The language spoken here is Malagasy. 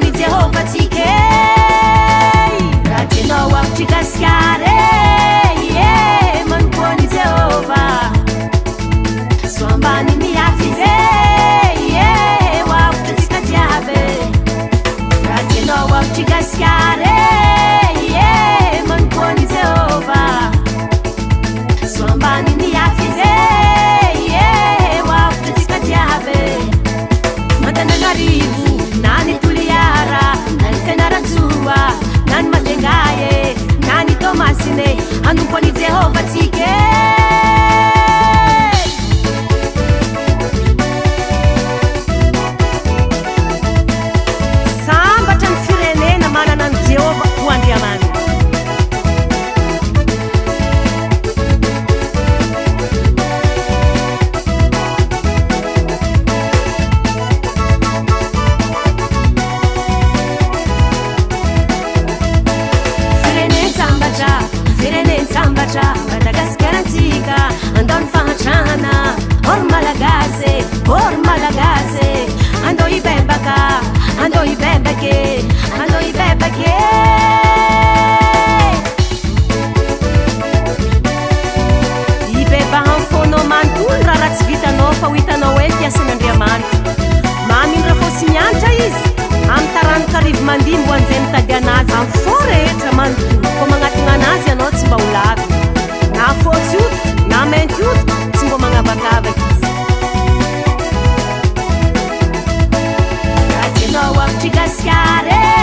manompoany Jehova tsika raha tianao avotry gasikara manompoany Jehova so ambany miafy ho avotry tsika jiaby raha tianao avotry gasikara manompoany Jehova so ambany miafy ho avotry tsika jiaby Antananarivo nany Toliara nany Fianaratsoa nany Mazengaye nany Tomasine anompony Jehova tsika sambatra ny firenena manana ny Jehova ho Andriamanitra Madagaskarantsika andao ny fahatrahana or malagase andao ibebaka andao ibebake andao ibebake ibebaha fonao manontolo raha tsy vitanao fa ho hitanao hoe fiasan'Andriamanitra mamindra fosy miantra izy amin'ny taranokarivo mandihy mbo anjay mitady anazy amin'ny fo rehetra manontolo ko magnatona anazy ianao tsy mba ho lavy na fotsy oto na mainty oto tsy mbo magnavakavaka izy raha tianao avotry gasikara